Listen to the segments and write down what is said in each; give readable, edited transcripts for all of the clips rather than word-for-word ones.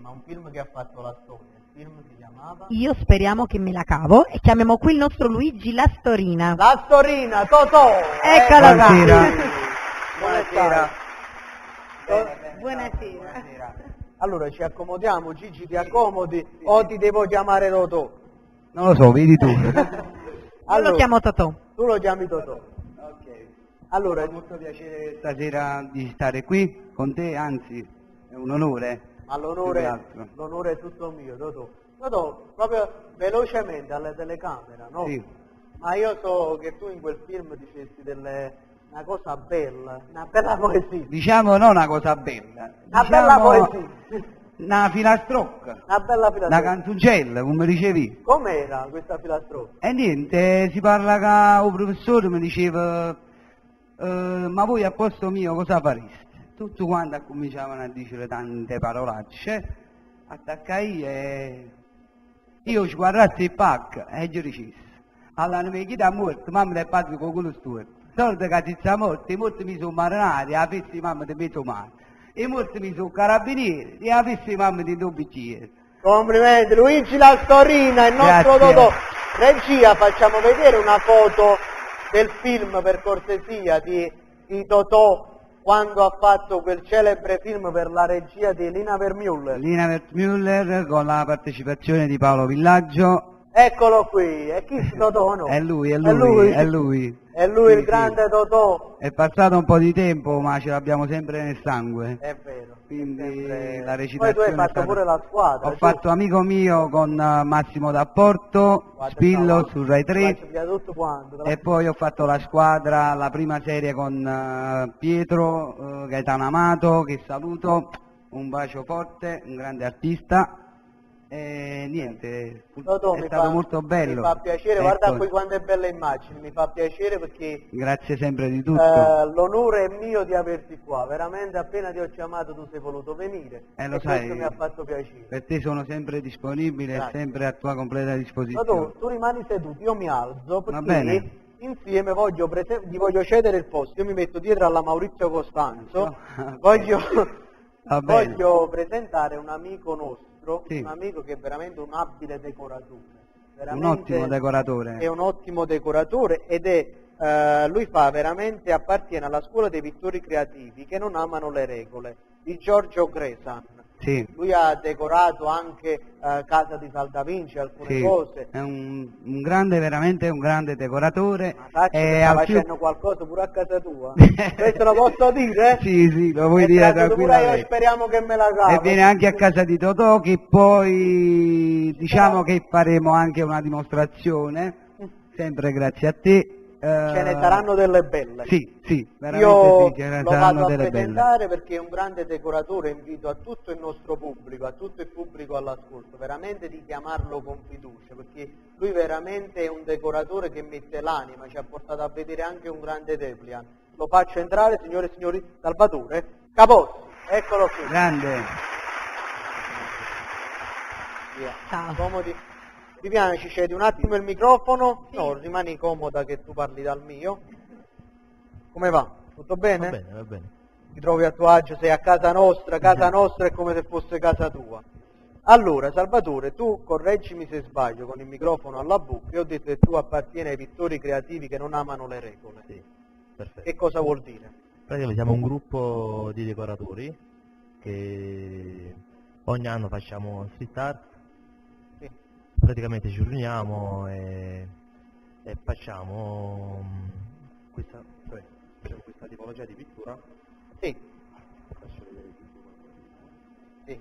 ma un film che ha fatto la storia. Il film si chiamava? Io speriamo che me la cavo e chiamiamo qui il nostro Luigi Lastorina. Lastorina, Totò! Eccolo qua! Buonasera. Buonasera. Allora ci accomodiamo, Gigi ti accomodi o ti devo chiamare Totò? Non lo so, vedi tu. Io lo chiamo Totò. Tu lo chiami Totò. Ok. Allora, È molto piacere stasera di stare qui con te, anzi è un onore. ma Più che l'onore altro. è tutto mio, Totò. Totò, proprio velocemente alla telecamera, no? Sì. Ma io so che tu in quel film dicesti una cosa bella, una bella poesia. Diciamo non una cosa bella. Una diciamo bella poesia. Una filastrocca. Una bella Una filastrocca. canzoncella, come dicevi. Com'era questa filastrocca? E niente, si parla che un professore mi diceva ma voi a posto mio cosa fareste? Tutti quanti cominciavano a dire tante parolacce, attaccai e io ci guardassi il pack e io dicessi, allora mi chiede a morte, mamma del padre con quello stuoio, soldi che ti sta morti, molti mi sono marinari, la festa di mamma di mezzo mare, e molti mi sono carabinieri, e la festa di mamma di due bicchieri. Complimenti, Luigi Lastorina, il nostro Grazie. Totò. Regia, facciamo vedere una foto del film per cortesia di Totò quando ha fatto quel celebre film per la regia di Lina Wertmüller. Lina Wertmüller con la partecipazione di Paolo Villaggio. Eccolo qui, e chi Totò no? È lui, È lui. è lui. È lui Sì, il grande Totò. È passato un po' di tempo, ma ce l'abbiamo sempre nel sangue. È vero. Quindi sempre. la Poi recitazione tu hai è fatto stata- pure la squadra. Ho fatto Amico mio con Massimo D'Apporto, Spillo su Rai 3 Tutto quanto. e poi ho fatto la squadra, la prima serie con Pietro, Gaetano Amato, che saluto, un bacio forte, un grande artista. E niente, Totò, è stato molto bello. Mi fa piacere, Ecco, guarda qui quante belle immagini, mi fa piacere perché grazie sempre di tutto. l'onore è mio di averti qua, veramente appena ti ho chiamato tu sei voluto venire Lo e sai, questo mi ha fatto piacere. per te sono sempre disponibile e Grazie. sempre a tua completa disposizione. Totò, tu rimani seduto, io mi alzo Va perché bene. insieme gli voglio cedere il posto, io mi metto dietro alla Maurizio Costanzo, Ok. voglio, Va bene. voglio presentare un amico nostro, Sì. un amico che è veramente un abile decoratore. Un Veramente ottimo decoratore. È un ottimo decoratore ed lui appartiene alla scuola dei pittori creativi che non amano le regole, di Giorgio Gresan. Sì, Lui ha decorato anche Casa di Salda Vinci, alcune sì, cose. è un grande, veramente un grande decoratore. Ma Tacci e sta al più- facendo qualcosa pure a casa tua? Questo lo posso dire? Sì, sì, lo puoi E dire tratto pure io, tranquillamente. speriamo che me la cavo. E viene anche a casa di Totò, che poi diciamo che faremo anche una dimostrazione, sempre grazie a te. Ce ne saranno delle belle. Sì, sì, veramente Io sì, ce ne lo saranno vado a delle belle. presentare perché è un grande decoratore, invito a tutto il nostro pubblico, a tutto il pubblico all'ascolto, veramente di chiamarlo con fiducia, perché lui veramente è un decoratore che mette l'anima, ci ha portato a vedere anche un grande Deplian. Lo faccio entrare, signore e signori, Salvatore Capozzi, eccolo qui. Grande. Via. Ciao. Comodi. Viviana, ci cedi un attimo il microfono? No, rimani comoda che tu parli dal mio. Come va? Tutto bene? Va bene, va bene. Ti trovi a tuo agio, sei a casa nostra è come se fosse casa tua. Allora, Salvatore, tu correggimi se sbaglio con il microfono alla bocca, io ho detto che tu appartieni ai pittori creativi che non amano le regole. Sì, perfetto. Che cosa vuol dire? Praticamente siamo un gruppo di decoratori che ogni anno facciamo street art, Sì. praticamente ci riuniamo e facciamo questa tipologia di pittura. Sì, Faccio vedere il pittura. sì.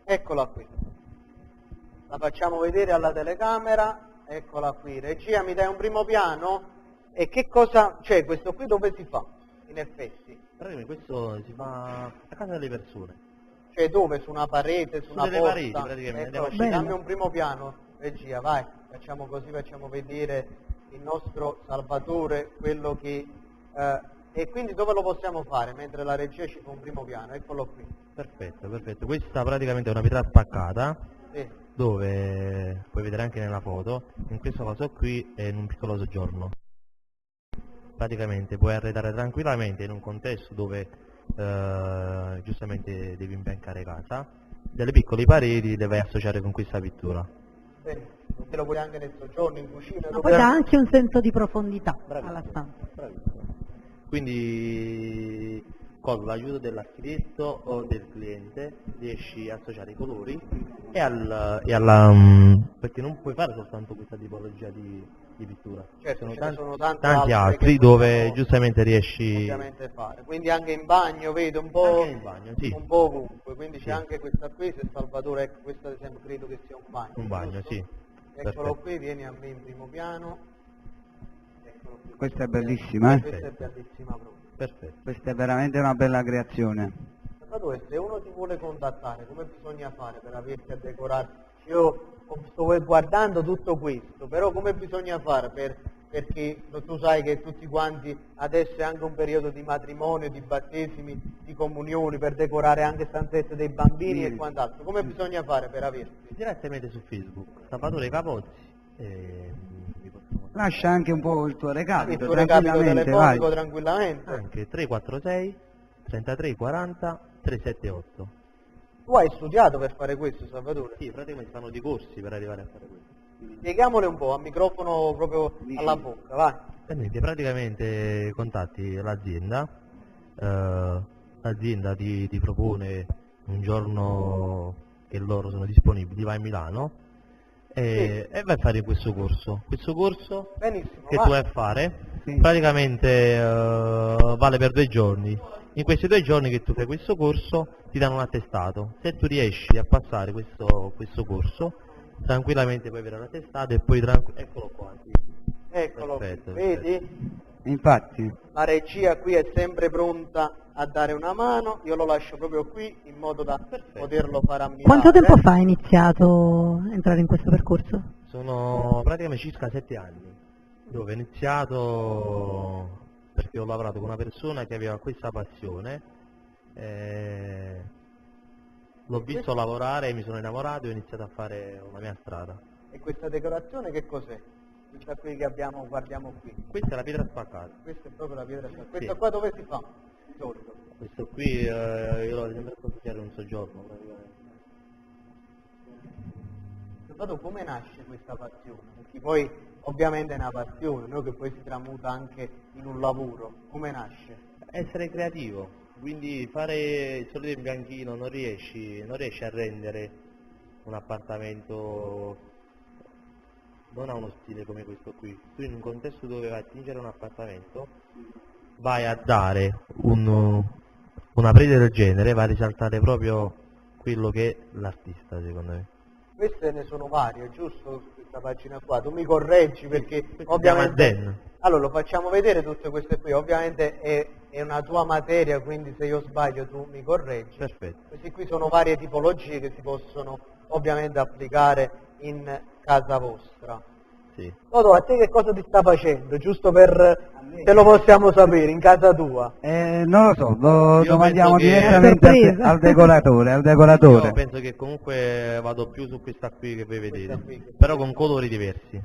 Eccola qui. La facciamo vedere alla telecamera, eccola qui. Regia, mi dai un primo piano? E che cosa c'è? Questo qui dove si fa, in effetti? Praticamente questo si fa a casa delle persone. Cioè dove? Su una parete, su una delle porta? pareti, praticamente. Ecco, Bello. dammi un primo piano, regia, vai. Facciamo così, facciamo vedere il nostro Salvatore, quello che... e quindi dove lo possiamo fare? Mentre la regia ci fa un primo piano, eccolo qui. Perfetto, perfetto. Questa praticamente è una pietra spaccata, Sì. dove puoi vedere anche nella foto, in questo caso qui è in un piccolo soggiorno. Praticamente puoi arredare tranquillamente in un contesto dove giustamente devi imbiancare casa, delle piccole pareti le vai a associare con questa pittura. Benissimo, te lo puoi anche nel soggiorno, in cucina, Ma dove poi dà anche un senso di profondità Bravissimo. alla stanza. Bravissimo. Quindi con l'aiuto dell'architetto o del cliente riesci a associare i colori perché non puoi fare soltanto questa tipologia di pittura. Certo, ce ne tanti, sono tante tanti altre altri che dove possiamo giustamente riesci ovviamente fare. Quindi anche in bagno, vedo un po', anche in bagno, sì. un po' ovunque, quindi Sì. c'è anche questa qui, se Salvatore, ecco, questa ad esempio credo che sia un bagno. un bagno, giusto? sì. Eccolo Perfetto. qui, vieni a me in primo piano. Eccolo qui. Questa è bellissima, Questa è bellissima proprio. Perfetto. Questa è veramente una bella creazione. Salvatore, se uno ti vuole contattare, come bisogna fare per averti a decorare? Io sto guardando tutto questo, però come bisogna fare perché tu sai che tutti quanti adesso è anche un periodo di matrimonio, di battesimi, di comunioni, per decorare anche stanzette dei bambini e quant'altro. Come bisogna fare per averti? Direttamente su Facebook, Salvatore Capozzi, vi posso Lascia anche un po' il tuo Il recapito, tuo recapito tranquillamente, telefonico vai. tranquillamente. anche 346 33 40 378. Tu hai studiato per fare questo, Salvatore? Sì, praticamente fanno di corsi per arrivare a fare questo. Spieghiamole un po', a microfono proprio alla bocca, vai. Quindi praticamente contatti l'azienda, l'azienda ti propone un giorno che loro sono disponibili, vai a Milano e vai a fare questo corso. Questo corso Benissimo, che vai. tu vai a fare Sì. praticamente vale per 2 giorni. In questi 2 giorni che tu fai questo corso ti danno un attestato. Se tu riesci a passare questo corso, tranquillamente puoi avere l'attestato e poi eccolo qua. Sì. Eccolo, Perfetto, vedi? Infatti, La regia qui è sempre pronta a dare una mano, io lo lascio proprio qui in modo da poterlo fare ammirare. Quanto tempo fa hai iniziato a entrare in questo percorso? Sono praticamente circa 7 anni, dove ho iniziato perché ho lavorato con una persona che aveva questa passione, l'ho visto lavorare, mi sono innamorato e ho iniziato a fare la mia strada. E questa decorazione che cos'è? Questa qui che abbiamo, guardiamo qui. Questa è la pietra spaccata, Questa è proprio la pietra. Questa Sì. qua dove si fa? Di solito. questo qui io l'ho sempre consigliato un soggiorno praticamente. Salvatore, come nasce questa passione? Perché poi ovviamente è una passione, no? Che poi si tramuta anche in un lavoro. Come nasce? Essere creativo, quindi fare il solito imbianchino non riesci a rendere un appartamento, non ha uno stile come questo qui. Tu in un contesto dove vai a tingere un appartamento vai a dare una presa del genere, va a risaltare proprio quello che è l'artista, secondo me. Queste ne sono varie, giusto? Questa pagina qua, tu mi correggi perché Questo si ovviamente... chiama Den. Allora, lo facciamo vedere tutte queste qui, ovviamente è una tua materia, quindi se io sbaglio tu mi correggi. Perfetto. Questi qui sono varie tipologie che si possono ovviamente applicare in casa vostra. Sì. Toto, a te che cosa ti sta facendo? Giusto per... te lo possiamo sapere, in casa tua. non lo so, lo Io domandiamo penso che- direttamente Sorpresa. al decoratore, al decoratore. Io penso che comunque vado più su questa qui che voi vedete, Questa qui. però con colori diversi.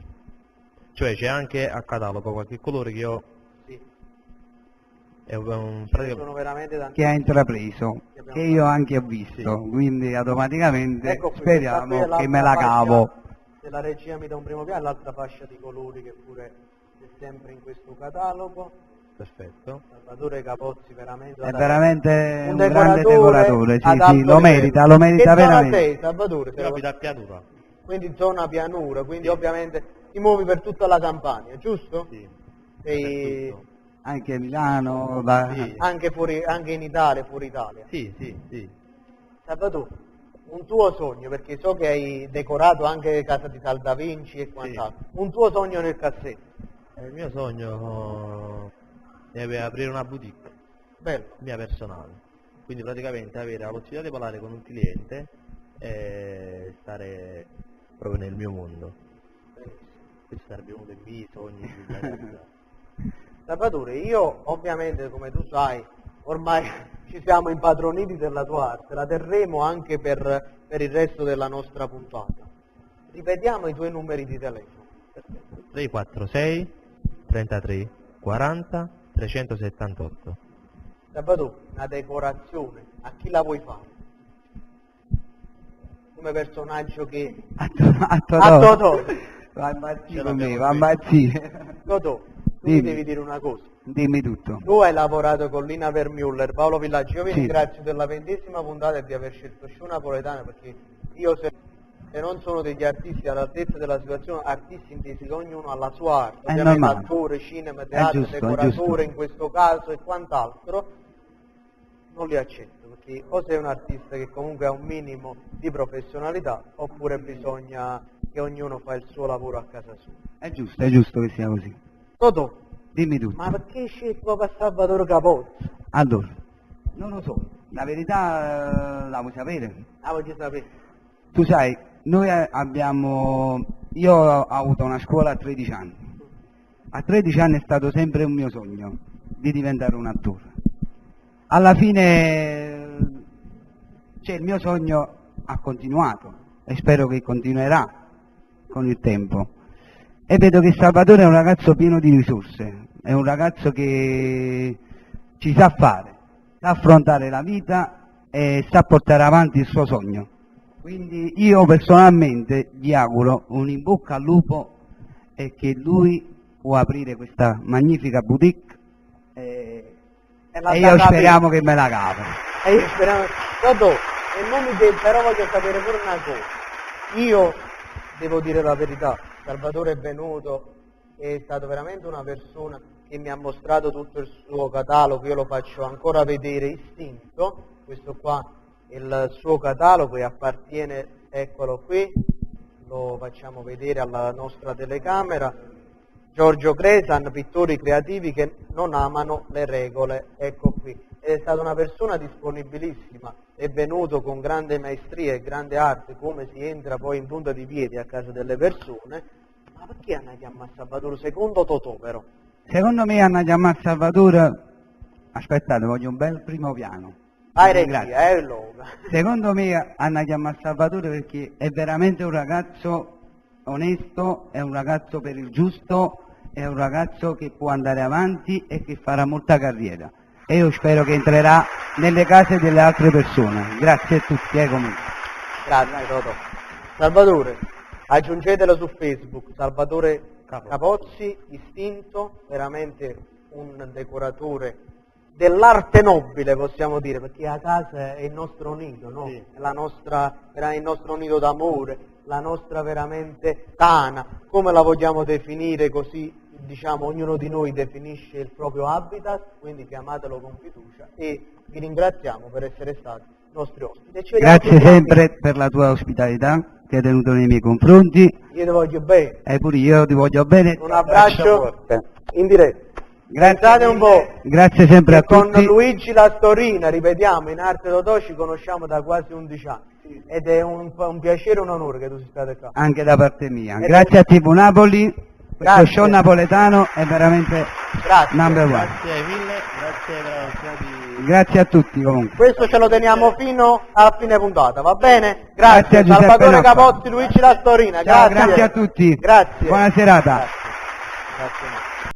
Cioè c'è anche a catalogo qualche colore che io Sì, è un ce ne sono veramente tanti. Che ha intrapreso, che io anche ho visto, quindi automaticamente Ecco qui, questa qui è speriamo che me l'altra la cavo. fascia, se la regia mi dà un primo piano, l'altra fascia di colori che pure è sempre in questo catalogo. perfetto. Salvatore Capozzi veramente... È veramente un grande decoratore decoratore, sì, ad sì, alto lo livello. merita Che zona veramente. sei, Salvatore? Io abito a Piatura. Quindi zona pianura, quindi ovviamente ti muovi per tutta la Campania, giusto? Sì. Sei Dappertutto. Anche Milano, Sì. anche, anche in Italia, fuori Italia. Sì, sì, sì. Salvatore, un tuo sogno, perché so che hai decorato anche casa di Sal Da Vinci e quant'altro, un tuo sogno nel cassetto, Il mio sogno è aprire una boutique bello, mia personale, quindi praticamente avere la possibilità di parlare con un cliente e stare proprio nel mio mondo. Questo sarebbe uno dei miei sogni più grandi. Salvatore, io ovviamente come tu sai, ormai ci siamo impadroniti della tua arte, la terremo anche per il resto della nostra puntata. Ripetiamo i tuoi numeri di telefono. 346 33 40 378. Salvatore, una decorazione, a chi la vuoi fare? Come personaggio che... A Totò. Va a impazzire con me, va a impazzire. Totò, tu mi devi dire una cosa. Dimmi tutto. Tu hai lavorato con Lina Vermüller, Paolo Villaggio, io vi Sì. ringrazio della 20ª puntata e di aver scelto Show Napoletano, perché io se non sono degli artisti all'altezza della situazione, artisti intesi che ognuno ha la sua arte, È ovviamente normale. attore, cinema, teatro, giusto, è decoratore giusto. in questo caso e quant'altro, non li accetto, perché o sei un artista che comunque ha un minimo di professionalità, oppure bisogna che ognuno fa il suo lavoro a casa sua. È giusto che sia così. Totò, Dimmi tutto. ma perché hai scelto per Salvatore Capozzi? Allora, non lo so, la verità la vuoi sapere? Ah, voglio sapere. Tu sai, io ho avuto una scuola a 13 anni. A 13 anni è stato sempre un mio sogno di diventare un attore. Alla fine, il mio sogno ha continuato e spero che continuerà con il tempo. E vedo che Salvatore è un ragazzo pieno di risorse, è un ragazzo che ci sa fare, sa affrontare la vita e sa portare avanti il suo sogno. Quindi io personalmente gli auguro un in bocca al lupo e che lui può aprire questa magnifica boutique e io speriamo che me la cava. E io speriamo... Totò, però voglio sapere pure una cosa. Io devo dire la verità, Salvatore è venuto, è stato veramente una persona che mi ha mostrato tutto il suo catalogo, io lo faccio ancora vedere istinto, questo qua è il suo catalogo e appartiene, eccolo qui, lo facciamo vedere alla nostra telecamera, Giorgio Cresan, pittori creativi che non amano le regole, ecco qui, è stata una persona disponibilissima, è venuto con grande maestria e grande arte come si entra poi in punta di piedi a casa delle persone, ma perché hanno chiamato Salvatore secondo Totò però? Secondo me hanno chiamato Salvatore, aspettate, voglio un bel primo piano. Vai Grazie. regia, Loga. Secondo me hanno chiamato Salvatore perché è veramente un ragazzo onesto, è un ragazzo per il giusto, è un ragazzo che può andare avanti e che farà molta carriera. E io spero che entrerà nelle case delle altre persone. Grazie a tutti, comunque. Grazie Totò. Salvatore, aggiungetelo su Facebook, Salvatore Capozzi, istinto, veramente un decoratore dell'arte nobile possiamo dire, perché a casa è il nostro nido, no? Sì. È il nostro nido d'amore, la nostra veramente tana, come la vogliamo definire così, diciamo ognuno di noi definisce il proprio habitat, quindi chiamatelo con fiducia e vi ringraziamo per essere stati nostri ospiti. E ci vediamo Grazie tutti sempre per la tua ospitalità che hai tenuto nei miei confronti Io ti voglio bene. e pure io ti voglio bene. Un abbraccio in diretta. Grazie, Pensate un po'. Grazie sempre a Con tutti. Luigi Lastorina, ripetiamo, in Arte Totò ci conosciamo da quasi 11 anni ed è un piacere e un onore che tu sia stato qua. Anche da parte mia. Grazie a TV Napoli, questo Grazie. show napoletano è veramente Grazie. number one. Grazie mille, grazie per la possibilità di... Grazie a tutti comunque. Questo ce lo teniamo fino alla fine puntata, va bene? Grazie Grazie, a Giuseppe Salvatore Noppa. Capozzi, Luigi Lastorina, Ciao, grazie. grazie a tutti. Grazie. Buona serata. Grazie. Grazie.